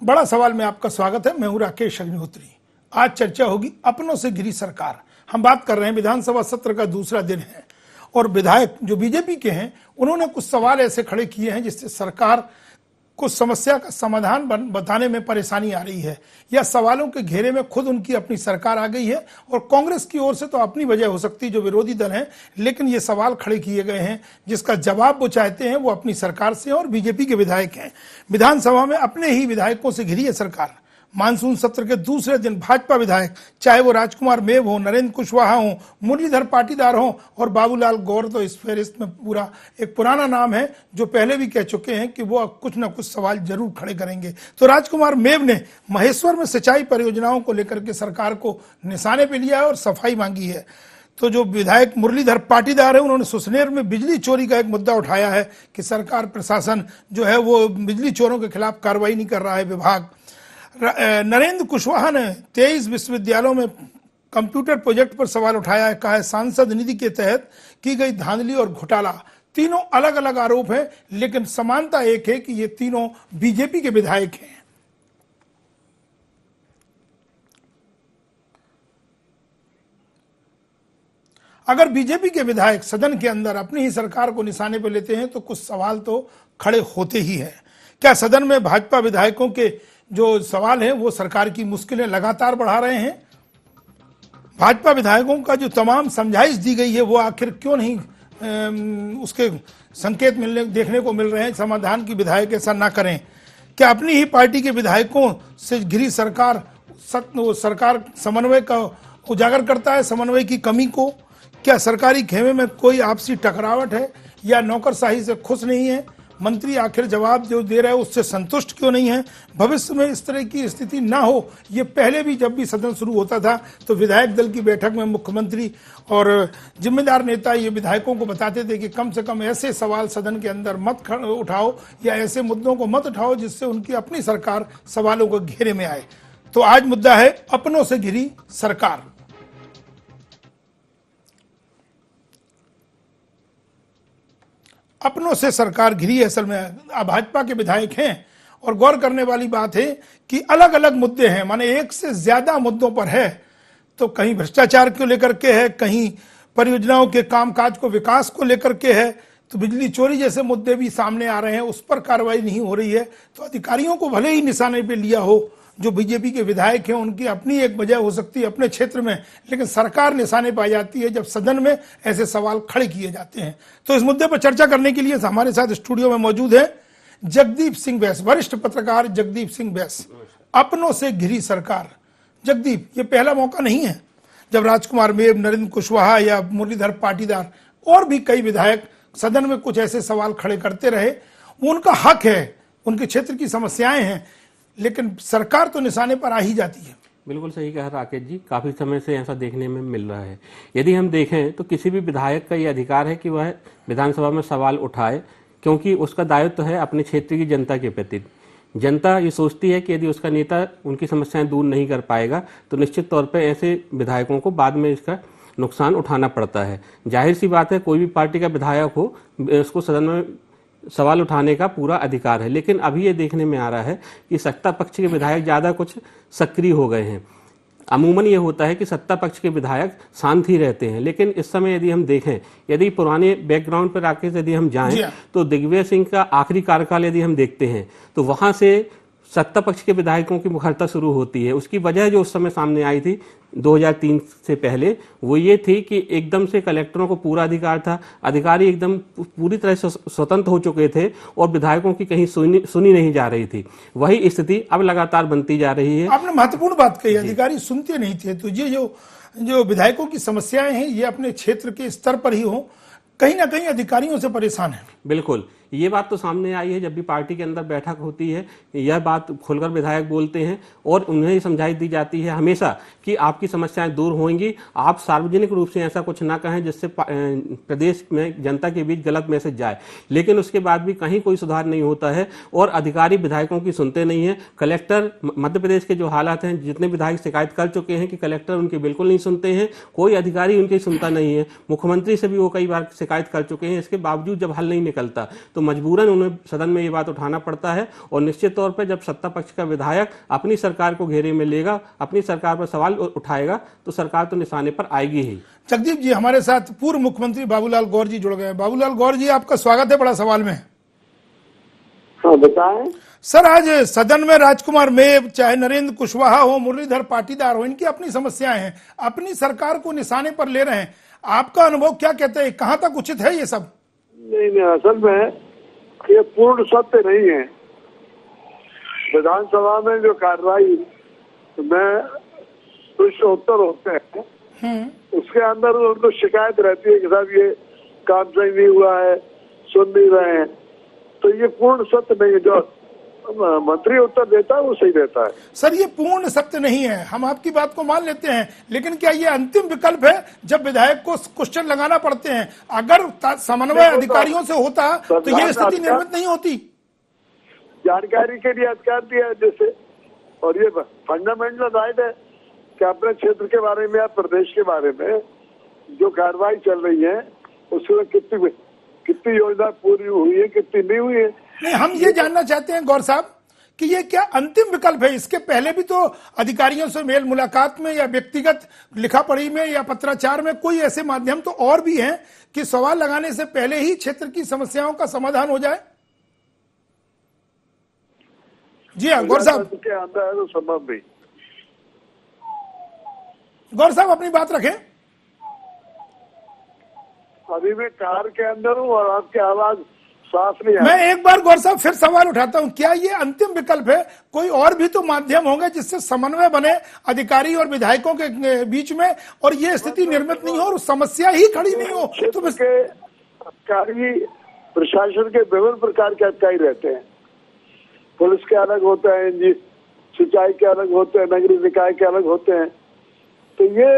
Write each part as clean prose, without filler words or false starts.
बड़ा सवाल में आपका स्वागत है। मैं हूं राकेश अग्निहोत्री। आज चर्चा होगी अपनों से घिरी सरकार। हम बात कर रहे हैं विधानसभा सत्र का दूसरा दिन है और विधायक जो बीजेपी के हैं उन्होंने कुछ सवाल ऐसे खड़े किए हैं जिससे सरकार कुछ समस्या का समाधान बताने में परेशानी आ रही है, या सवालों के घेरे में खुद उनकी अपनी सरकार आ गई है। और कांग्रेस की ओर से तो अपनी वजह हो सकती है, जो विरोधी दल है, लेकिन ये सवाल खड़े किए गए हैं जिसका जवाब वो चाहते हैं वो अपनी सरकार से, और बीजेपी के विधायक हैं। विधानसभा में अपने ही विधायकों से घिरी है सरकार। मानसून सत्र के दूसरे दिन भाजपा विधायक, चाहे वो राजकुमार मेव हो, नरेंद्र कुशवाहा हो, मुरलीधर पाटीदार हो और बाबूलाल गौर, तो इस फहरिस्त में पूरा एक पुराना नाम है जो पहले भी कह चुके हैं कि वो कुछ ना कुछ सवाल जरूर खड़े करेंगे। तो राजकुमार मेव ने महेश्वर में सिंचाई परियोजनाओं को लेकर के सरकार को निशाने पे लिया है और सफाई मांगी है। तो जो विधायक मुरलीधर पाटीदार है उन्होंने सुसनेर में बिजली चोरी का एक मुद्दा उठाया है कि सरकार प्रशासन जो है वो बिजली चोरों के खिलाफ कार्रवाई नहीं कर रहा है विभाग। नरेंद्र कुशवाहा ने 23 विश्वविद्यालयों में कंप्यूटर प्रोजेक्ट पर सवाल उठाया है। कहा है सांसद निधि के तहत की गई धांधली और घोटाला, तीनों अलग अलग आरोप है, लेकिन समानता एक है कि ये तीनों बीजेपी के विधायक हैं। अगर बीजेपी के विधायक सदन के अंदर अपनी ही सरकार को निशाने पर लेते हैं तो कुछ सवाल तो खड़े होते ही हैं। क्या सदन में भाजपा विधायकों के जो सवाल है वो सरकार की मुश्किलें लगातार बढ़ा रहे हैं? भाजपा विधायकों का जो तमाम समझाइश दी गई है वो आखिर क्यों नहीं उसके संकेत देखने को मिल रहे हैं समाधान की विधायक ऐसा ना करें? क्या अपनी ही पार्टी के विधायकों से घिरी सरकार समन्वय का उजागर करता है, समन्वय की कमी को? क्या सरकारी खेमे में कोई आपसी टकरावट है या नौकरशाही से खुश नहीं है? मंत्री आखिर जवाब जो दे रहे हैं उससे संतुष्ट क्यों नहीं है? भविष्य में इस तरह की स्थिति ना हो, ये पहले भी जब भी सदन शुरू होता था तो विधायक दल की बैठक में मुख्यमंत्री और जिम्मेदार नेता ये विधायकों को बताते थे कि कम से कम ऐसे सवाल सदन के अंदर मत उठाओ या ऐसे मुद्दों को मत उठाओ जिससे उनकी अपनी सरकार सवालों को घेरे में आए। तो आज मुद्दा है अपनों से घिरी सरकार। अपनों से सरकार घिरी असल में भाजपा के विधायक हैं, और गौर करने वाली बात है कि अलग अलग मुद्दे हैं, माने एक से ज्यादा मुद्दों पर है। तो कहीं भ्रष्टाचार को लेकर के है, कहीं परियोजनाओं के कामकाज को विकास को लेकर के है, तो बिजली चोरी जैसे मुद्दे भी सामने आ रहे हैं, उस पर कार्रवाई नहीं हो रही है। तो अधिकारियों को भले ही निशाने पे लिया हो, जो बीजेपी के विधायक हैं उनकी अपनी एक वजह हो सकती है अपने क्षेत्र में, लेकिन सरकार निशाने पर आ जाती है जब सदन में ऐसे सवाल खड़े किए जाते हैं। तो इस मुद्दे पर चर्चा करने के लिए हमारे साथ स्टूडियो में मौजूद है जगदीप सिंह बैस, वरिष्ठ पत्रकार जगदीप सिंह बैस। अपनों से घिरी सरकार, जगदीप, ये पहला मौका नहीं है जब राजकुमार मेव, नरेंद्र कुशवाहा या मुरलीधर पाटीदार और भी कई विधायक सदन में कुछ ऐसे सवाल खड़े करते रहे। वो उनका हक है, उनके क्षेत्र की समस्याएं हैं, लेकिन सरकार तो निशाने पर आ ही जाती है। बिल्कुल सही कहा राकेश जी, काफी समय से ऐसा देखने में मिल रहा है। यदि हम देखें तो किसी भी विधायक का ये अधिकार है कि वह विधानसभा में सवाल उठाए, क्योंकि उसका दायित्व है अपने क्षेत्र की जनता के प्रति। जनता ये सोचती है कि यदि उसका नेता उनकी समस्याएं दूर नहीं कर पाएगा तो निश्चित तौर पर ऐसे विधायकों को बाद में इसका नुकसान उठाना पड़ता है। जाहिर सी बात है, कोई भी पार्टी का विधायक हो उसको सदन में सवाल उठाने का पूरा अधिकार है, लेकिन अभी ये देखने में आ रहा है कि सत्ता पक्ष के विधायक ज़्यादा कुछ सक्रिय हो गए हैं। अमूमन ये होता है कि सत्ता पक्ष के विधायक शांत ही रहते हैं, लेकिन इस समय यदि हम देखें, यदि पुराने बैकग्राउंड पर आके यदि हम जाएं तो दिग्विजय सिंह का आखिरी कार्यकाल यदि हम देखते हैं तो वहां से सत्ता पक्ष के विधायकों की मुखरता शुरू होती है। उसकी वजह जो उस समय सामने आई थी 2003 से पहले, वो ये थी कि एकदम से कलेक्टरों को पूरा अधिकार था, अधिकारी एकदम पूरी तरह से स्वतंत्र हो चुके थे और विधायकों की कहीं सुनी नहीं जा रही थी। वही स्थिति अब लगातार बनती जा रही है। आपने महत्वपूर्ण बात कही, अधिकारी सुनते नहीं थे। तो ये जो विधायकों की समस्याएं हैं ये अपने क्षेत्र के स्तर पर ही हो, कहीं ना कहीं अधिकारियों से परेशान है। बिल्कुल, ये बात तो सामने आई है। जब भी पार्टी के अंदर बैठक होती है यह बात खुलकर विधायक बोलते हैं और उन्हें समझाई दी जाती है हमेशा कि आपकी समस्याएं दूर होंगी, आप सार्वजनिक रूप से ऐसा कुछ ना कहें जिससे प्रदेश में जनता के बीच गलत मैसेज जाए। लेकिन उसके बाद भी कहीं कोई सुधार नहीं होता है और अधिकारी विधायकों की सुनते नहीं है। कलेक्टर, मध्य प्रदेश के जो हालात हैं, जितने विधायक शिकायत कर चुके हैं कि कलेक्टर उनके बिल्कुल नहीं सुनते हैं, कोई अधिकारी उनकी सुनता नहीं है। मुख्यमंत्री से भी वो कई बार शिकायत कर चुके हैं, इसके बावजूद जब हल नहीं निकलता तो मजबूरन उन्हें सदन में ये बात उठाना पड़ता है। और निश्चित तौर पर जब सत्ता पक्ष का विधायक अपनी सरकार को घेरे में लेगा, अपनी सरकार पर सवाल उठाएगा, तो सरकार तो निशाने पर आएगी ही। जगदीप जी, हमारे साथ पूर्व मुख्यमंत्री बाबूलाल गौर जी जुड़ गए हैं। बाबूलाल गौर जी, आपका स्वागत है बड़ा सवाल में। हाँ बताएं। सर, आज सदन में राजकुमार मेव, चाहे नरेंद्र कुशवाहा हो, मुरलीधर पाटीदार हो, इनकी अपनी समस्याएं हैं, अपनी सरकार को निशाने पर ले रहे हैं। आपका अनुभव क्या कहते हैं, कहां तक उचित है ये सब? नहीं, असल में ये पूर्ण सत्य नहीं है। विधानसभा में जो कार्रवाई में प्रश्न उत्तर होते हैं उसके अंदर उनको शिकायत रहती है कि साहब ये काम सही नहीं हुआ है, सुन नहीं रहे हैं। तो ये पूर्ण सत्य नहीं है। जो मंत्री उत्तर देता है वो सही देता है। सर, ये पूर्ण सत्य नहीं है, हम आपकी बात को मान लेते हैं, लेकिन क्या ये अंतिम विकल्प है जब विधायक को क्वेश्चन लगाना पड़ते हैं? अगर समन्वय अधिकारियों से होता तो ये स्थिति निर्मित नहीं होती। जानकारी के लिए अधिकार दिया है जैसे, और ये फंडामेंटल राइट है कि अपने क्षेत्र के बारे में या प्रदेश के बारे में जो कार्रवाई चल रही है उसमें कितनी योजना पूरी हुई है, कितनी नहीं हुई है। नहीं, हम ये जानना चाहते हैं गौर साहब कि ये क्या अंतिम विकल्प है? इसके पहले भी तो अधिकारियों से मेल मुलाकात में या व्यक्तिगत लिखा पढ़ी में या पत्राचार में कोई ऐसे माध्यम तो और भी हैं कि सवाल लगाने से पहले ही क्षेत्र की समस्याओं का समाधान हो जाए। जी हाँ गौर साहब, के अंदर है तो संभव नहीं। गौर साहब अपनी बात रखें। अभी मैं कार के अंदर हूँ और आपकी आवाज साफ नहीं है। मैं एक बार गौर साहब फिर सवाल उठाता हूं, क्या ये अंतिम विकल्प है? कोई और भी तो माध्यम होंगे जिससे समन्वय बने अधिकारी और विधायकों के बीच में और ये स्थिति निर्मित नहीं हो और समस्या ही खड़ी नहीं हो। तो के अधिकारी प्रशासन के विभिन्न प्रकार के अधिकारी रहते हैं। पुलिस के अलग होते हैं, सिंचाई के अलग होते हैं, नगरीय निकाय के अलग होते हैं। तो ये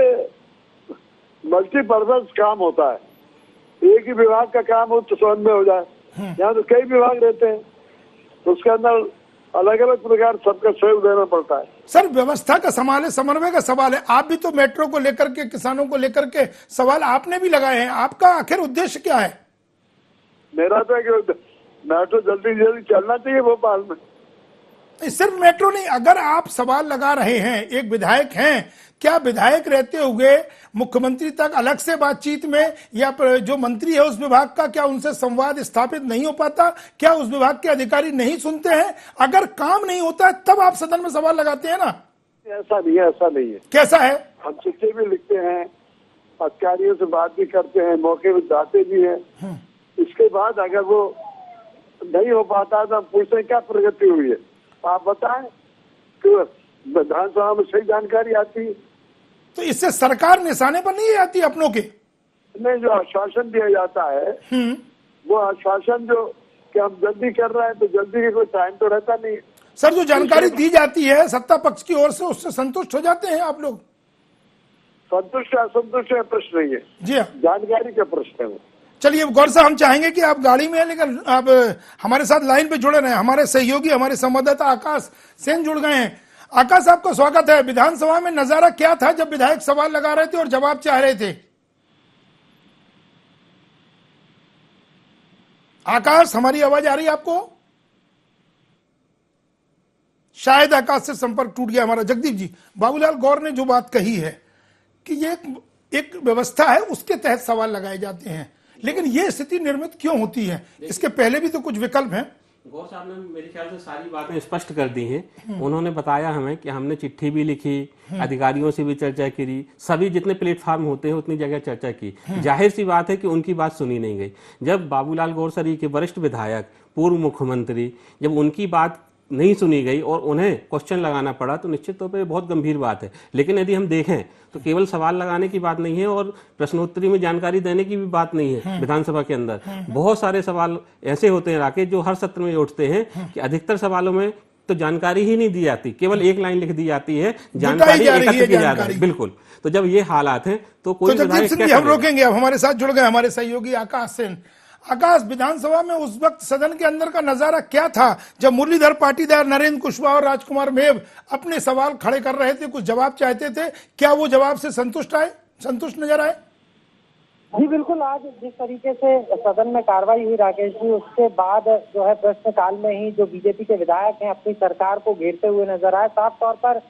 मल्टीपर्पज काम होता है। एक ही विभाग का काम हो तो समन्वय हो जाए। यहाँ तो कई विभाग रहते हैं तो उसके अंदर अलग अलग प्रकार सबका सहयोग देना पड़ता है। सर, व्यवस्था का सवाल है, समन्वय का सवाल है। आप भी तो मेट्रो को लेकर के, किसानों को लेकर के सवाल आपने भी लगाए हैं। आपका आखिर उद्देश्य क्या है? मेरा तो है कि मेट्रो जल्दी जल्दी चलना चाहिए भोपाल में। सिर्फ मेट्रो नहीं, अगर आप सवाल लगा रहे हैं, एक विधायक हैं, क्या विधायक रहते हुए मुख्यमंत्री तक अलग से बातचीत में या जो मंत्री है उस विभाग का, क्या उनसे संवाद स्थापित नहीं हो पाता? क्या उस विभाग के अधिकारी नहीं सुनते हैं? अगर काम नहीं होता है तब आप सदन में सवाल लगाते हैं ना? ऐसा नहीं है, ऐसा नहीं है। कैसा है? हम चिट्ठी भी लिखते हैं, अधिकारियों से बात भी करते हैं, मौके पर जाते भी हैं। इसके बाद अगर वो नहीं हो पाता तो हम पूछते हैं क्या प्रगति हुई है, आप बताएं। तो विधानसभा में सही जानकारी आती है। तो इससे सरकार निशाने पर नहीं आती अपनों के? नहीं, जो आश्वासन दिया जाता है वो आश्वासन जो कि हम जल्दी कर रहे हैं, तो जल्दी का कोई टाइम तो रहता नहीं है। सर, जो जानकारी दी जाती है सत्ता पक्ष की ओर से, उससे संतुष्ट हो जाते हैं आप लोग? संतुष्ट असंतुष्ट का प्रश्न नहीं है जी हाँ, जानकारी का प्रश्न है वो। चलिए गौर साहब, हम चाहेंगे कि आप गाड़ी में हैं लेकिन आप हमारे साथ लाइन पे जुड़े रहे। हमारे सहयोगी, हमारे संवाददाता आकाश सेन जुड़ गए हैं। आकाश, आपका स्वागत है। विधानसभा में नजारा क्या था जब विधायक सवाल लगा रहे थे और जवाब चाह रहे थे? आकाश, हमारी आवाज आ रही है आपको? शायद आकाश से संपर्क टूट गया हमारा। जगदीप जी, बाबूलाल गौर ने जो बात कही है कि ये एक व्यवस्था है, उसके तहत सवाल लगाए जाते हैं, लेकिन ये स्थिति निर्मित क्यों होती है? इसके पहले भी तो कुछ विकल्प हैं। गौर साहब ने मेरे ख्याल से सारी बातें स्पष्ट कर दी हैं। उन्होंने बताया हमें कि हमने चिट्ठी भी लिखी, अधिकारियों से भी चर्चा करी, सभी जितने प्लेटफॉर्म होते हैं उतनी जगह चर्चा की। जाहिर सी बात है कि उनकी बात सुनी नहीं गई। जब बाबूलाल गौर सरी के वरिष्ठ विधायक, पूर्व मुख्यमंत्री, जब उनकी बात नहीं सुनी गई और उन्हें क्वेश्चन लगाना पड़ा, तो निश्चित तौर पर बहुत गंभीर बात है। लेकिन यदि हम देखें तो केवल सवाल लगाने की बात नहीं है और प्रश्नोत्तरी में जानकारी देने की भी बात नहीं है। विधानसभा के अंदर बहुत सारे सवाल ऐसे होते हैं राकेश, जो हर सत्र में उठते हैं कि अधिकतर सवालों में तो जानकारी ही नहीं दी जाती, केवल एक लाइन लिख दी जाती है, जानकारी एकत्र की जा रही है। बिल्कुल। तो जब ये हालात हैं तो कोई जगदीप सिंह जी, हम रोकेंगे। अब हमारे साथ जुड़ गए हमारे सहयोगी आकाश सेन। आकाश, विधानसभा में उस वक्त सदन के अंदर का नजारा क्या था जब मुरलीधर पाटीदार, नरेंद्र कुशवाहा और राजकुमार मेव अपने सवाल खड़े कर रहे थे, कुछ जवाब चाहते थे? क्या वो जवाब से संतुष्ट नजर आए? जी बिल्कुल, आज जिस तरीके से सदन में कार्रवाई हुई राकेश जी, उसके बाद जो है प्रश्नकाल में ही जो बीजेपी के विधायक हैं अपनी सरकार को घेरते हुए नजर आए। साफ तौर पर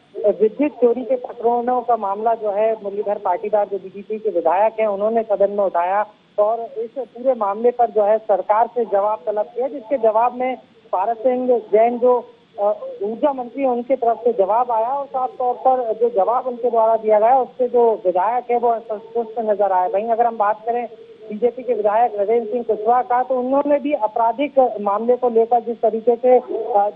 विद्युत चोरी के प्रकरणों का मामला जो है मुरलीधर पाटीदार जो बीजेपी के विधायक हैं उन्होंने सदन में उठाया और इस पूरे मामले पर जो है सरकार से जवाब तलब किया, जिसके जवाब में पारस सिंह जैन जो ऊर्जा मंत्री है उनके तरफ से जवाब आया और साफ तौर पर जो जवाब उनके द्वारा दिया गया उससे जो विधायक है वो असंतुष्ट नजर आए। वहीं अगर हम बात करें बीजेपी के विधायक नरेंद्र सिंह कुशवाहा का, तो उन्होंने भी आपराधिक मामले को लेकर जिस तरीके से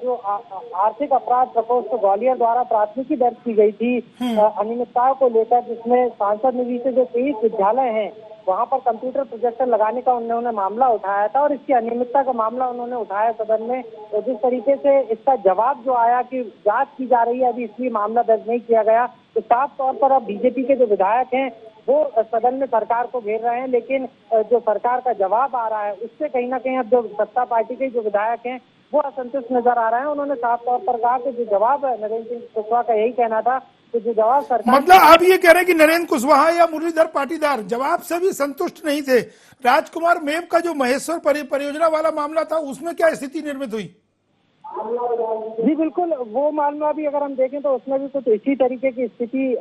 जो आर्थिक अपराध प्रकोष्ठ ग्वालियर द्वारा प्राथमिकी दर्ज की गई थी अनियमितताओं को लेकर, जिसमें सांसद निधि से जो 23 विद्यालय हैं वहां पर कंप्यूटर प्रोजेक्टर लगाने का उन्होंने मामला उठाया था और इसकी अनियमितता का मामला उन्होंने उठाया सदन में। तो जिस तरीके से इसका जवाब जो आया कि जांच की जा रही है, अभी इसलिए मामला दर्ज नहीं किया गया, तो साफ तौर पर अब बीजेपी के जो विधायक हैं वो सदन में सरकार को घेर रहे हैं, लेकिन जो सरकार का जवाब आ रहा है उससे कहीं ना कहीं अब जो सत्ता पार्टी के जो विधायक हैं वो असंतुष्ट नजर आ रहे हैं। उन्होंने साफ तौर पर कहा कि जो जवाब नरेंद्र सिंह कुशवाहा का यही कहना था कि जो जवाब सरकार, मतलब आप ये कह रहे हैं कि नरेंद्र कुशवाहा या मुरलीधर पाटीदार जवाब से भी संतुष्ट नहीं थे। राजकुमार मेव का जो महेश्वर परियोजना वाला मामला था उसमें क्या स्थिति निर्मित हुई? जी बिल्कुल, वो मामला भी अगर हम देखें तो उसमें भी कुछ इसी तरीके की स्थिति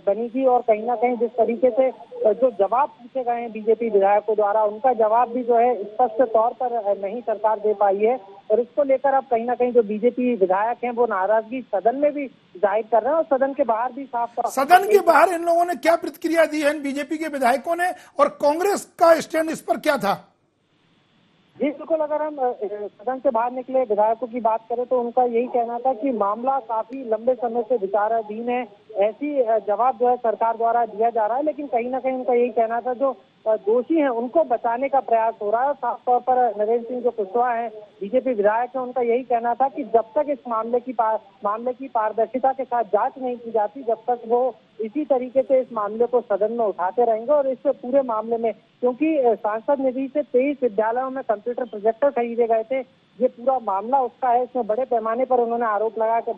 बनी थी और कहीं ना कहीं जिस तरीके से जो जवाब पूछे गए हैं बीजेपी विधायकों द्वारा उनका जवाब भी जो है स्पष्ट तौर पर नहीं सरकार दे पाई है और इसको लेकर अब कहीं ना कहीं जो बीजेपी विधायक हैं वो नाराजगी सदन में भी जाहिर कर रहे हैं और सदन के बाहर भी साफ तौर। सदन के बाहर इन लोगों ने क्या प्रतिक्रिया दी है बीजेपी के विधायकों ने, और कांग्रेस का स्टैंड इस पर क्या था? जी बिल्कुल, अगर हम सदन से बाहर निकले विधायकों की बात करें तो उनका यही कहना था कि मामला काफी लंबे समय से विचाराधीन है, ऐसी जवाब जो है सरकार द्वारा दिया जा रहा है, लेकिन कहीं ना कहीं उनका यही कहना था जो दोषी हैं उनको बचाने का प्रयास हो रहा है। साफ तौर पर नरेंद्र सिंह जो कुशवाहा हैं बीजेपी विधायक हैं उनका यही कहना था कि जब तक इस मामले की पारदर्शिता के साथ जांच नहीं की जाती तब तक वो इसी तरीके से इस मामले को सदन में उठाते रहेंगे और इस पूरे मामले में, क्योंकि सांसद निधि से 23 विद्यालयों में कंप्यूटर प्रोजेक्टर खरीदे गए थे, ये पूरा मामला उसका है, इसमें बड़े पैमाने पर उन्होंने आरोप लगाया कि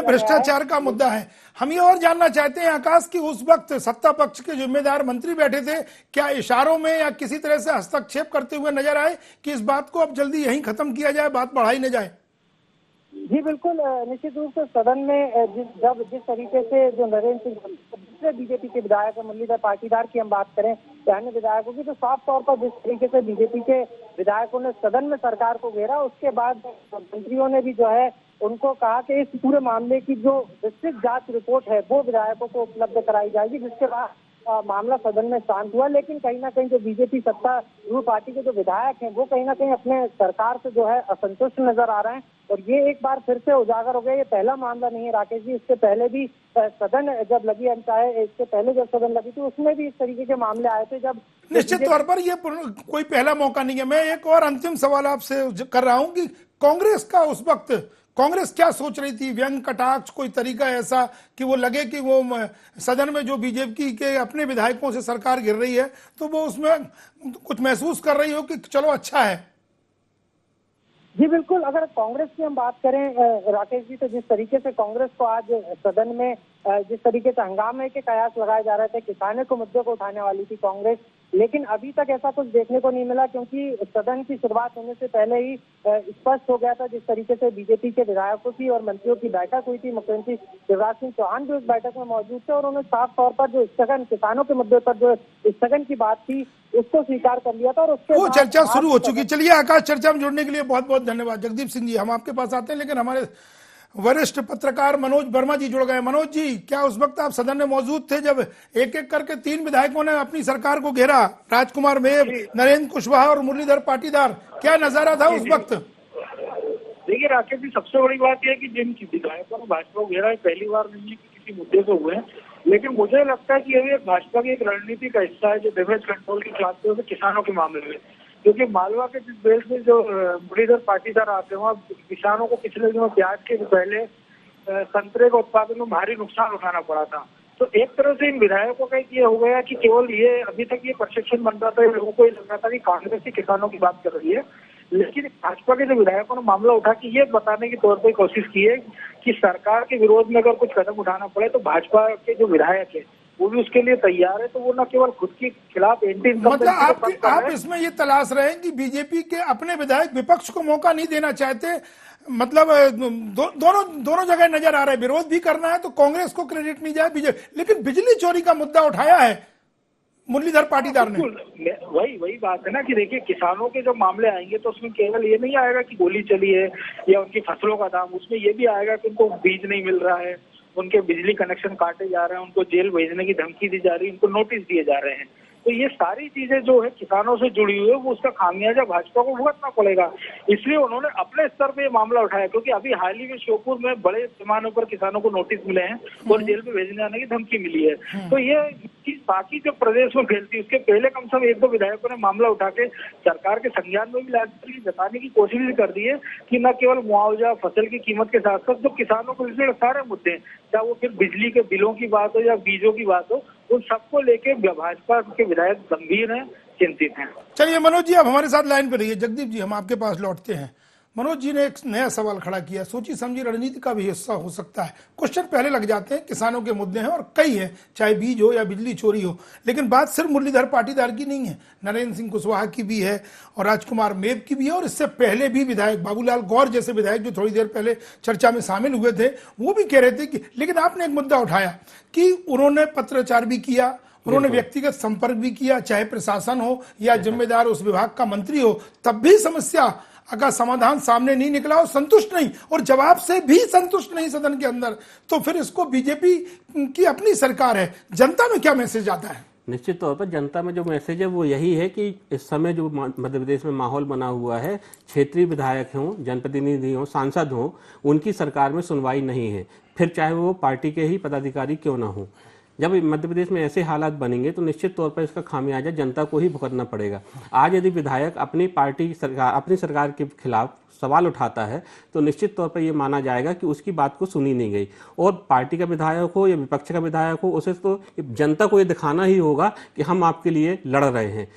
भ्रष्टाचार का मुद्दा है। हम ये और जानना चाहते हैं आकाश की उस वक्त सत्ता पक्ष के जिम्मेदार मंत्री बैठे थे, क्या इशारों में या किसी तरह से हस्तक्षेप करते हुए नजर आए कि इस बात को अब जल्दी यहीं खत्म किया जाए, बात बढ़ाई न जाए? जी बिल्कुल, निश्चित रूप से सदन में जिस तरीके से जो नरेंद्र सिंह दूसरे बीजेपी के विधायक मुरलीधर पाटीदार की हम बात करें अन्य विधायकों की, तो साफ तौर पर जिस तरीके से बीजेपी के विधायकों ने सदन में सरकार को घेरा उसके बाद मंत्रियों ने भी जो है उनको कहा कि इस पूरे मामले की जो विस्तृत जांच रिपोर्ट है वो विधायकों को उपलब्ध कराई जाएगी, जिसके बाद मामला सदन में शांत हुआ। लेकिन कहीं ना कहीं जो बीजेपी सत्तारूढ़ पार्टी के जो विधायक हैं वो कहीं ना कहीं अपने सरकार से जो है असंतुष्ट नजर आ रहे हैं और ये एक बार फिर से उजागर हो गया। ये पहला मामला नहीं है राकेश जी, इससे पहले भी सदन जब लगी इससे पहले जब सदन लगी थी उसमें भी इस तरीके के मामले आए थे। जब निश्चित तौर पर ये कोई पहला मौका नहीं है। मैं एक और अंतिम सवाल आपसे कर रहा हूं कि कांग्रेस का उस वक्त कांग्रेस क्या सोच रही थी? व्यंग कटाक्ष कोई तरीका ऐसा कि वो लगे कि वो सदन में जो बीजेपी के अपने विधायकों से सरकार गिर रही है तो वो उसमें कुछ महसूस कर रही हो कि चलो अच्छा है? जी बिल्कुल, अगर कांग्रेस की हम बात करें राकेश जी, तो जिस तरीके से कांग्रेस को आज सदन में जिस तरीके से हंगामे के कयास लगाए जा रहे थे, किसानों के मुद्दे को उठाने वाली थी कांग्रेस, लेकिन अभी तक ऐसा कुछ देखने को नहीं मिला क्योंकि सदन की शुरुआत होने से पहले ही स्पष्ट हो गया था जिस तरीके से बीजेपी के विधायकों की और मंत्रियों की बैठक हुई थी। मुख्यमंत्री शिवराज सिंह चौहान भी उस बैठक में मौजूद थे और उन्होंने साफ तौर पर जो स्थगन किसानों के मुद्दे पर जो स्थगन की बात थी उसको स्वीकार कर लिया था और उसके वो चर्चा शुरू हो चुकी। चलिए आकाश, चर्चा में जुड़ने के लिए बहुत बहुत धन्यवाद। जगदीप सिंह जी, हम आपके पास आते हैं लेकिन हमारे वरिष्ठ पत्रकार मनोज वर्मा जी जुड़ गए। मनोज जी, क्या उस वक्त आप सदन में मौजूद थे जब एक एक करके 3 विधायकों ने अपनी सरकार को घेरा? राजकुमार मेव, नरेंद्र कुशवाहा और मुरलीधर पाटीदार, क्या नजारा था उस वक्त? देखिए राकेश जी, सबसे बड़ी बात यह है कि जिन विधायकों ने भाजपा को घेरा है पहली बार नहीं है कि किसी मुद्दे से हुए हैं, लेकिन मुझे लगता है कि ये भाजपा की एक रणनीति का हिस्सा है जो डैमेज कंट्रोल की चलाते हुए किसानों के मामले में, क्योंकि मालवा के जिस बेल्ट में जो मुरलीधर पाटीदार आते हैं वहाँ किसानों को पिछले दिनों प्याज के पहले संतरे के उत्पादन में भारी नुकसान उठाना पड़ा था। तो एक तरह से इन विधायकों का ये हो गया कि केवल ये अभी तक ये परसेप्शन बन रहा था, लोगों को ये लग रहा था कि कांग्रेस ही किसानों की बात कर रही है, लेकिन भाजपा के जो विधायकों ने मामला उठा के ये बताने के तौर पर कोशिश की है कि सरकार के विरोध में अगर कुछ कदम उठाना पड़े तो भाजपा के जो विधायक है वो भी उसके लिए तैयार है, तो वो न केवल खुद के खिलाफ एंटी मतलब आप इसमें ये तलाश रहे हैं कि बीजेपी के अपने विधायक विपक्ष को मौका नहीं देना चाहते, मतलब दोनों जगह नजर आ रहे हैं, विरोध भी करना है तो कांग्रेस को क्रेडिट नहीं जाए बीजेपी, लेकिन बिजली चोरी का मुद्दा उठाया है मुरलीधर पाटीदार ने। वही बात है ना कि देखिए, किसानों के जब मामले आएंगे तो उसमें केवल ये नहीं आएगा कि गोली चली है या उनकी फसलों का दाम, उसमें ये भी आएगा कि उनको बीज नहीं मिल रहा है, उनके बिजली कनेक्शन काटे जा रहे हैं, उनको जेल भेजने की धमकी दी जा रही है, उनको नोटिस दिए जा रहे हैं। तो ये सारी चीजें जो है किसानों से जुड़ी हुई है, वो उसका खामियाजा भाजपा को भुगतना पड़ेगा। इसलिए उन्होंने अपने स्तर पे ये मामला उठाया, क्योंकि अभी हाल ही में श्योपुर में बड़े पैमाने पर किसानों को नोटिस मिले हैं और जेल में भेजने जाने की धमकी मिली है। तो ये चीज बाकी जो प्रदेश में फैलती है, उसके पहले कम से कम 1-2 विधायकों ने मामला उठा के सरकार के संज्ञान में भी लाकर जताने की कोशिश भी कर दी है कि न केवल मुआवजा, फसल की कीमत के साथ साथ जो किसानों को रिलेटेड सारे मुद्दे, चाहे वो फिर बिजली के बिलों की बात हो या बीजों की बात हो, उन सबको लेके भाजपा के विधायक गंभीर हैं, चिंतित हैं। चलिए मनोज जी, आप हमारे साथ लाइन पे रहिए। जगदीप जी, हम आपके पास लौटते हैं। मनोज जी ने एक नया सवाल खड़ा किया, सोची समझी रणनीति का भी हिस्सा हो सकता है। क्वेश्चन पहले लग जाते हैं, किसानों के मुद्दे हैं और कई हैं, चाहे बीज हो या बिजली चोरी हो, लेकिन बात सिर्फ मुरलीधर पाटीदार की नहीं है, नरेंद्र सिंह कुशवाहा की भी है और राजकुमार मेव की भी है, और इससे पहले भी विधायक बाबूलाल गौर जैसे विधायक जो थोड़ी देर पहले चर्चा में शामिल हुए थे, वो भी कह रहे थे कि, लेकिन आपने एक मुद्दा उठाया कि उन्होंने पत्राचार भी किया, उन्होंने व्यक्तिगत संपर्क भी किया, चाहे प्रशासन हो या जिम्मेदार उस विभाग का मंत्री हो, तब भी समस्या का समाधान सामने नहीं निकला और संतुष्ट नहीं, और जवाब से भी संतुष्ट नहीं सदन के अंदर। तो फिर इसको बीजेपी की अपनी सरकार है, जनता में क्या मैसेज आता है? निश्चित तौर पर जनता में जो मैसेज है वो यही है कि इस समय जो मध्य प्रदेश में माहौल बना हुआ है, क्षेत्रीय विधायक हों, जनप्रतिनिधि हों, सांसद हों, उनकी सरकार में सुनवाई नहीं है, फिर चाहे वो पार्टी के ही पदाधिकारी क्यों ना हो। जब मध्य प्रदेश में ऐसे हालात बनेंगे तो निश्चित तौर पर इसका खामियाजा जनता को ही भुगतना पड़ेगा। आज यदि विधायक अपनी सरकार के खिलाफ सवाल उठाता है तो निश्चित तौर पर यह माना जाएगा कि उसकी बात को सुनी नहीं गई, और पार्टी का विधायक हो या विपक्ष का विधायक हो, उसे तो जनता को ये दिखाना ही होगा कि हम आपके लिए लड़ रहे हैं।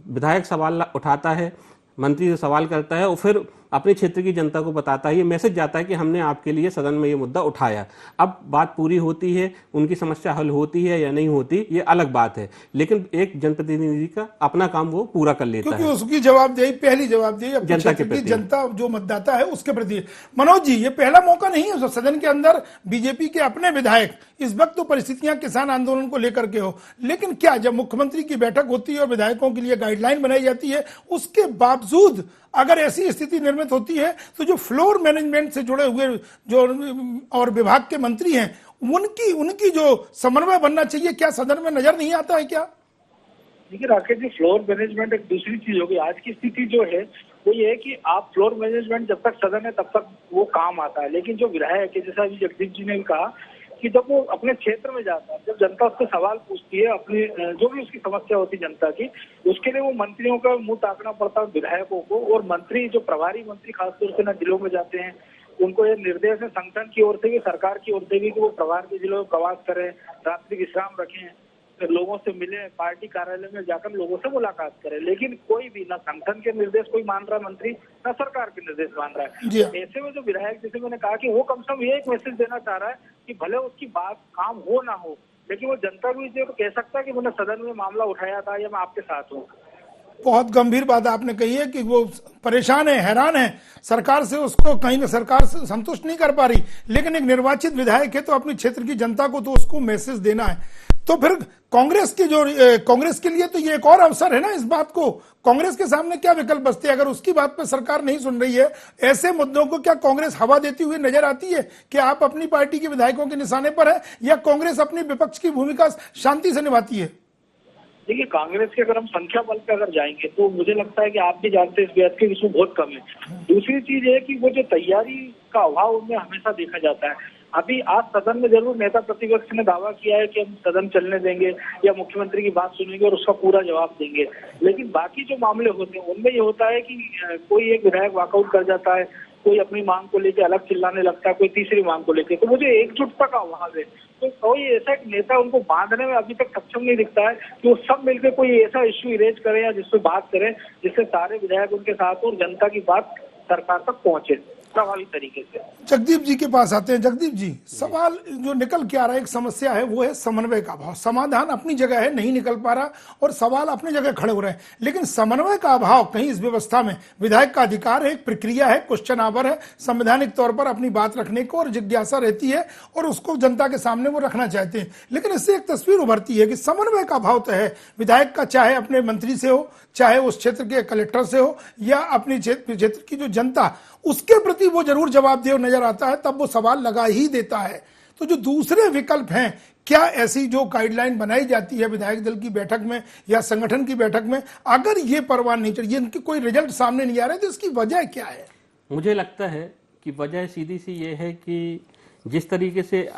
विधायक सवाल उठाता है, मंत्री से सवाल करता है और फिर अपने क्षेत्र की जनता को बताता है, ये मैसेज जाता है कि हमने आपके लिए सदन में ये मुद्दा उठाया। अब बात पूरी होती है, उनकी समस्या हल होती है या नहीं होती, ये अलग बात है, लेकिन एक जनप्रतिनिधि का अपना काम वो पूरा कर लेता है, क्योंकि उसकी जवाबदेही, पहली जवाबदेही जनता के प्रति, जनता जो मतदाता है उसके प्रति। मनोज जी, ये पहला मौका नहीं है सदन के अंदर बीजेपी के अपने विधायक, इस वक्त तो परिस्थितियां किसान आंदोलन को लेकर के हो, लेकिन क्या जब मुख्यमंत्री की बैठक होती है और विधायकों के लिए गाइडलाइन बनाई जाती है, उसके बावजूद अगर ऐसी स्थिति निर्मित होती है तो जो फ्लोर मैनेजमेंट से जुड़े हुए जो और विभाग के मंत्री हैं, उनकी जो समन्वय बनना चाहिए, क्या सदन में नजर नहीं आता है क्या? देखिए राकेश जी, फ्लोर मैनेजमेंट एक दूसरी चीज होगी। आज की स्थिति जो है वो ये है कि आप फ्लोर मैनेजमेंट जब तक सदन है तब तक वो काम आता है, लेकिन जो विधायक है, जैसा अभी जगदीप जी ने कहा कि जब वो अपने क्षेत्र में जाता है, जब जनता उससे सवाल पूछती है, अपनी जो भी उसकी समस्या होती है जनता की, उसके लिए वो मंत्रियों का मुंह ताकना पड़ता है विधायकों को, और मंत्री जो प्रभारी मंत्री खासतौर से ना जिलों में जाते हैं, उनको ये निर्देश है संगठन की ओर से भी, सरकार की ओर से भी, कि वो प्रभार के जिलों में प्रवास करें, रात्रि विश्राम रखें, लोगों से मिले, पार्टी कार्यालय में जाकर लोगों से मुलाकात करें, लेकिन कोई भी ना संगठन के निर्देश कोई मान रहा है मंत्री, ना सरकार के निर्देश मान रहा है। ऐसे में जो विधायक, जैसे मैंने कहा कि वो कम से कम ये एक मैसेज देना चाह रहा है कि भले उसकी बात काम हो ना हो, लेकिन वो जनता भी तो कह सकता है कि मैंने सदन में मामला उठाया था या मैं आपके साथ हूँ। बहुत गंभीर बात आपने कही है कि वो परेशान है, हैरान है, सरकार से उसको कहीं ना सरकार से संतुष्ट नहीं कर पा रही, लेकिन एक निर्वाचित विधायक है तो अपने क्षेत्र की जनता को तो उसको मैसेज देना है। तो फिर कांग्रेस के लिए तो ये एक और अवसर है ना इस बात को, कांग्रेस के सामने क्या विकल्प बचते हैं? अगर उसकी बात पर सरकार नहीं सुन रही है, ऐसे मुद्दों को क्या कांग्रेस हवा देती हुई नजर आती है कि आप अपनी पार्टी के विधायकों के निशाने पर है, या कांग्रेस अपनी विपक्ष की भूमिका शांति से निभाती है? देखिए, कांग्रेस के अगर हम संख्या बल पे अगर जाएंगे तो मुझे लगता है कि आप भी जानते हैं इस बात के विषय बहुत कम है। दूसरी चीज है कि वो जो तैयारी का अभाव उनमें हमेशा देखा जाता है। अभी आज सदन में जरूर नेता प्रतिपक्ष ने दावा किया है कि हम सदन चलने देंगे या मुख्यमंत्री की बात सुनेंगे और उसका पूरा जवाब देंगे, लेकिन बाकी जो मामले होते हैं उनमें ये होता है कि कोई एक विधायक वॉकआउट कर जाता है, कोई अपनी मांग को लेकर अलग चिल्लाने लगता है, कोई तीसरी मांग को लेकर। तो मुझे एकजुटता का अभाव है, तो कोई ऐसा नेता उनको बांधने में अभी तक सक्षम नहीं दिखता है कि वो सब मिलकर कोई ऐसा इश्यू इरेज करें या जिससे बात करें जिससे सारे विधायक उनके साथ हो और जनता की बात सरकार तक पहुंचे। प्रभावी तरीके से। जगदीप जी के पास आते हैं। जगदीप जी, सवाल जो निकल के आ रहा है, एक समस्या है, वो है समन्वय का अभाव। समाधान अपनी जगह है, नहीं निकल पा रहा और सवाल अपनी जगह खड़े हो रहे हैं, लेकिन समन्वय का अभाव कहीं इस व्यवस्था में। विधायक का अधिकार है, एक प्रक्रिया है, क्वेश्चन आवर है, संवैधानिक तौर पर अपनी बात रखने को और जिज्ञासा रहती है और उसको जनता के सामने वो रखना चाहते हैं, लेकिन इससे एक तस्वीर उभरती है कि समन्वय का अभाव तो है विधायक का, चाहे अपने मंत्री से हो, चाहे उस क्षेत्र के कलेक्टर से हो, या अपनी क्षेत्र की जो जनता उसके प्रति वो जरूर जवाबदेह नजर आता है, तब वो सवाल लगा ही देता है। तो जो दूसरे विकल्प हैं, क्या ऐसी जो गाइडलाइन बनाई जाती है विधायक दल की बैठक में या संगठन की बैठक में, अगर ये परवान नहीं चढ़ी, इनके कोई रिजल्ट सामने नहीं आ रहे, तो इसकी वजह क्या है? मुझे लगता है कि वजह सीधी सी ये है कि जिस तरीके से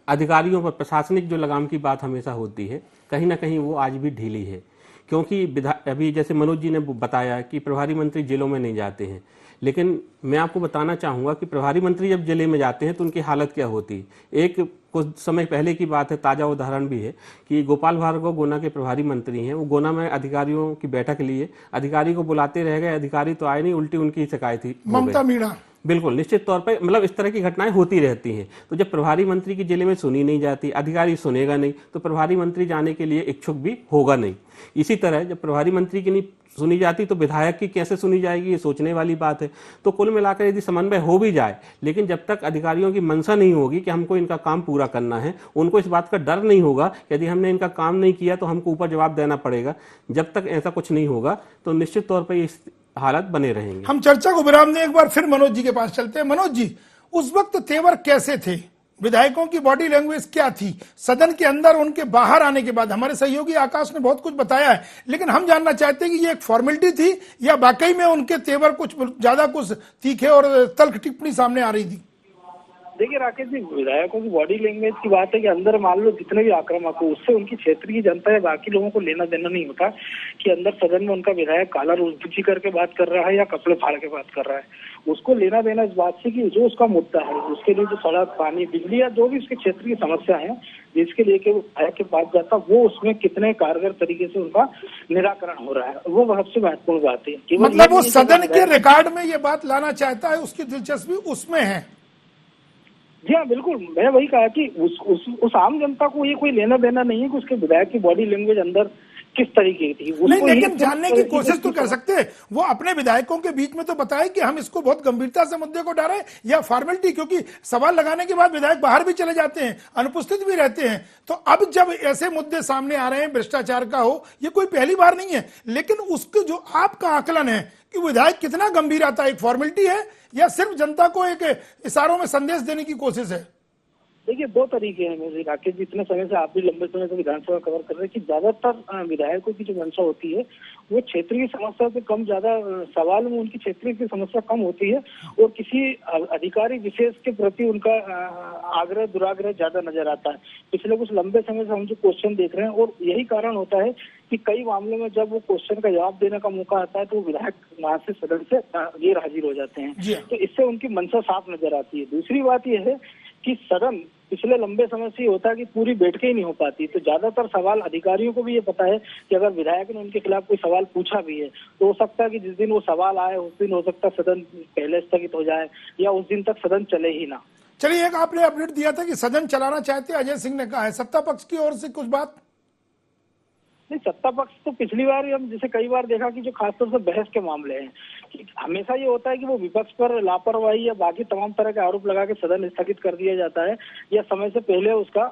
अधिकारियों पर प्रशासनिक जो लगाम की बात हमेशा होती है, कहीं ना कहीं वो आज भी ढीली है। क्योंकि अभी जैसे मनोज जी ने बताया कि प्रभारी मंत्री जिलों में नहीं जाते हैं, लेकिन मैं आपको बताना चाहूँगा कि प्रभारी मंत्री जब जिले में जाते हैं तो उनकी हालत क्या होती है। एक कुछ समय पहले की बात है, ताज़ा उदाहरण भी है कि गोपाल भार्गव गोना के प्रभारी मंत्री हैं, वो गोना में अधिकारियों की बैठक लिए, अधिकारी को बुलाते रह गए, अधिकारी तो आए नहीं, उल्टी उनकी शिकायत ही ममता मीणा। बिल्कुल, निश्चित तौर पर मतलब इस तरह की घटनाएं होती रहती हैं। तो जब प्रभारी मंत्री की जिले में सुनी नहीं जाती, अधिकारी सुनेगा नहीं, तो प्रभारी मंत्री जाने के लिए इच्छुक भी होगा नहीं। इसी तरह जब प्रभारी मंत्री की नहीं सुनी जाती तो विधायक की कैसे सुनी जाएगी, ये सोचने वाली बात है। तो कुल मिलाकर यदि समन्वय हो भी जाए, लेकिन जब तक अधिकारियों की मंशा नहीं होगी कि हमको इनका काम पूरा करना है, उनको इस बात का डर नहीं होगा यदि हमने इनका काम नहीं किया तो हमको ऊपर जवाब देना पड़ेगा, जब तक ऐसा कुछ नहीं होगा तो निश्चित तौर पर इस हालत बने रहेंगे। हम चर्चा को विराम दें, एक बार फिर मनोज जी के पास चलते हैं। मनोज जी, उस वक्त तेवर कैसे थे, विधायकों की बॉडी लैंग्वेज क्या थी, सदन के अंदर उनके बाहर आने के बाद? हमारे सहयोगी आकाश ने बहुत कुछ बताया है, लेकिन हम जानना चाहते हैं कि ये एक फॉर्मेलिटी थी या वाकई में उनके तेवर कुछ ज्यादा कुछ तीखे और तल्ख टिप्पणी सामने आ रही थी? देखिए राकेश जी, विधायकों की बॉडी लैंग्वेज की बात है कि अंदर मान लो जितने भी आक्रामक हो, उससे उनकी क्षेत्र की जनता या बाकी लोगों को लेना देना नहीं होता कि अंदर सदन में उनका विधायक काला रूपी करके बात कर रहा है या कपड़े फाड़ के बात कर रहा है। उसको लेना देना इस बात से कि जो उसका मुद्दा है, उसके लिए जो सड़क, पानी, बिजली या जो भी उसके क्षेत्र की समस्या है जिसके लेके वो विधायक के पास जाता, वो उसमें कितने कारगर तरीके से उनका निराकरण हो रहा है, वो सबसे महत्वपूर्ण बात है। मतलब वो सदन के रिकॉर्ड में ये बात लाना चाहता है, उसकी दिलचस्पी उसमें है। जी हाँ, बिल्कुल। मैं वही कहा कि उस आम जनता को ये कोई लेना देना नहीं है कि उसके विधायक की बॉडी लैंग्वेज अंदर किस तरीके की थी। नहीं, लेकिन जानने की कोशिश तो कर सकते हैं। वो अपने विधायकों के बीच में तो बताए कि हम इसको बहुत गंभीरता से मुद्दे को डालें, या फॉर्मेलिटी, क्योंकि सवाल लगाने के बाद विधायक बाहर भी चले जाते हैं, अनुपस्थित भी रहते हैं। तो अब जब ऐसे मुद्दे सामने आ रहे हैं, भ्रष्टाचार का हो, ये कोई पहली बार नहीं है, लेकिन उसके जो आपका आकलन है कि विधायक कितना गंभीर आता है, एक फॉर्मेलिटी है या सिर्फ जनता को एक इशारों में संदेश देने की कोशिश है? देखिए, दो तरीके हैं मेरे राकेश जी। इतने समय से आप भी लंबे समय से विधानसभा कवर कर रहे हैं कि ज्यादातर विधायकों की जो मंशा होती है वो क्षेत्रीय समस्या से कम, ज्यादा सवाल में उनकी क्षेत्रीय की समस्या कम होती है और किसी अधिकारी विशेष के प्रति उनका आग्रह दुराग्रह ज्यादा नजर आता है। पिछले कुछ लंबे समय से हम जो क्वेश्चन देख रहे हैं, और यही कारण होता है कि कई मामलों में जब वो क्वेश्चन का जवाब देने का मौका आता है तो विधायक वहां से सदन से गैर हाजिर हो जाते हैं। तो इससे उनकी मंशा साफ नजर आती है। दूसरी बात यह है कि सदन पिछले लंबे समय से होता है कि पूरी बैठकें ही नहीं हो पाती, तो ज्यादातर सवाल अधिकारियों को भी ये पता है कि अगर विधायक ने उनके खिलाफ कोई सवाल पूछा भी है तो हो सकता है कि जिस दिन वो सवाल आए उस दिन हो सकता है सदन पहले स्थगित हो जाए या उस दिन तक सदन चले ही ना। चलिए, एक आपने अपडेट दिया था कि सदन चलाना चाहते अजय सिंह ने कहा है, सत्ता पक्ष की ओर से कुछ बात? नहीं, सत्ता पक्ष तो पिछली बार हम जैसे कई बार देखा कि जो खासतौर से बहस के मामले हैं कि हमेशा ये होता है कि वो विपक्ष पर लापरवाही या बाकी तमाम तरह के आरोप लगा के सदन स्थगित कर दिया जाता है या समय से पहले उसका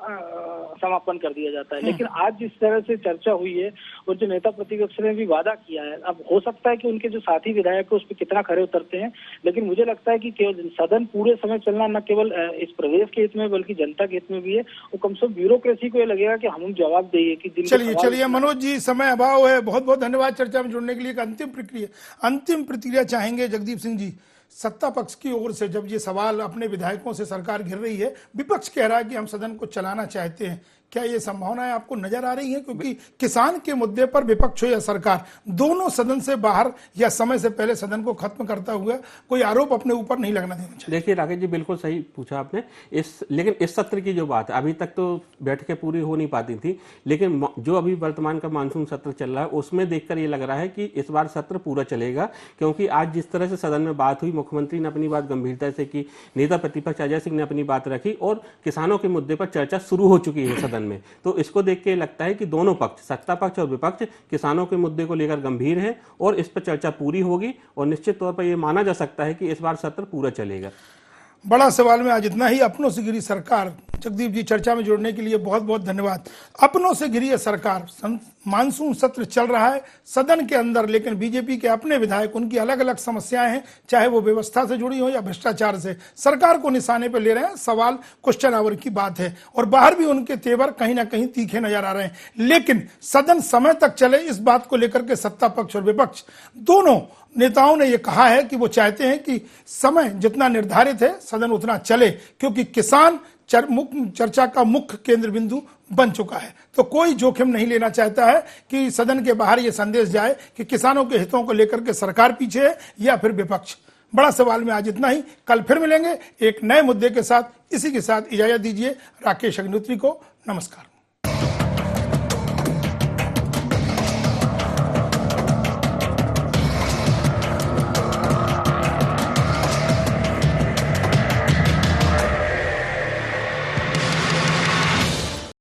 समापन कर दिया जाता है। लेकिन आज जिस तरह से चर्चा हुई है और जो नेता प्रतिपक्ष ने भी वादा किया है, अब हो सकता है कि उनके जो साथी विधायक है उस पर कितना खरे उतरते हैं, लेकिन मुझे लगता है कि केवल सदन पूरे समय चलना न केवल इस प्रदेश के हित में बल्कि जनता के हित में भी है। और कम से कम ब्यूरोक्रेसी को ये लगेगा कि हम जवाब देंगे कि चलिए मनोज जी, समय अभाव है, बहुत बहुत धन्यवाद चर्चा में जुड़ने के लिए। अंतिम प्रतिक्रिया चाहेंगे जगदीप सिंह जी, सत्ता पक्ष की ओर से जब ये सवाल अपने विधायकों से सरकार घिर रही है, विपक्ष कह रहा है कि हम सदन को चलाना चाहते हैं, क्या ये संभावनाएं आपको नजर आ रही हैं? क्योंकि किसान के मुद्दे पर विपक्ष हो या सरकार, दोनों सदन से बाहर या समय से पहले सदन को खत्म करता हुआ कोई आरोप अपने ऊपर नहीं लगना देना चाहिए। देखिए राकेश जी, बिल्कुल सही पूछा आपने। लेकिन इस सत्र की जो बात है, अभी तक तो बैठकें पूरी हो नहीं पाती थी, लेकिन जो अभी वर्तमान का मानसून सत्र चल रहा है उसमें देखकर ये लग रहा है कि इस बार सत्र पूरा चलेगा, क्योंकि आज जिस तरह से सदन में बात हुई, मुख्यमंत्री ने अपनी बात गंभीरता से की, नेता प्रतिपक्ष अजय सिंह ने अपनी बात रखी और किसानों के मुद्दे पर चर्चा शुरू हो चुकी है सदन में। तो इसको देख के लगता है कि दोनों पक्ष, सत्ता पक्ष और विपक्ष, किसानों के मुद्दे को लेकर गंभीर है और इस पर चर्चा पूरी होगी और निश्चित तौर पर यह माना जा सकता है कि इस बार सत्र पूरा चलेगा। बड़ा सवाल में आज इतना ही। अपनों से घिरी सरकार, जगदीप जी चर्चा में जुड़ने के लिए बहुत बहुत धन्यवाद। अपनों से घिरी सरकार, मानसून सत्र चल रहा है सदन के अंदर, लेकिन बीजेपी के अपने विधायक, उनकी अलग अलग समस्याएं हैं, चाहे वो व्यवस्था से जुड़ी हो या भ्रष्टाचार से, सरकार को निशाने पर ले रहे हैं। सवाल क्वेश्चन आवर की बात है और बाहर भी उनके तेवर कहीं ना कहीं तीखे नजर आ रहे हैं। लेकिन सदन समय तक चले, इस बात को लेकर के सत्ता पक्ष और विपक्ष दोनों नेताओं ने यह कहा है कि वो चाहते हैं कि समय जितना निर्धारित है सदन उतना चले, क्योंकि किसान चर्चा का मुख्य केंद्र बिंदु बन चुका है। तो कोई जोखिम नहीं लेना चाहता है कि सदन के बाहर यह संदेश जाए कि किसानों के हितों को लेकर के सरकार पीछे है या फिर विपक्ष। बड़ा सवाल में आज इतना ही। कल फिर मिलेंगे एक नए मुद्दे के साथ। इसी के साथ इजाजत दीजिए राकेश अग्निहोत्री को। नमस्कार।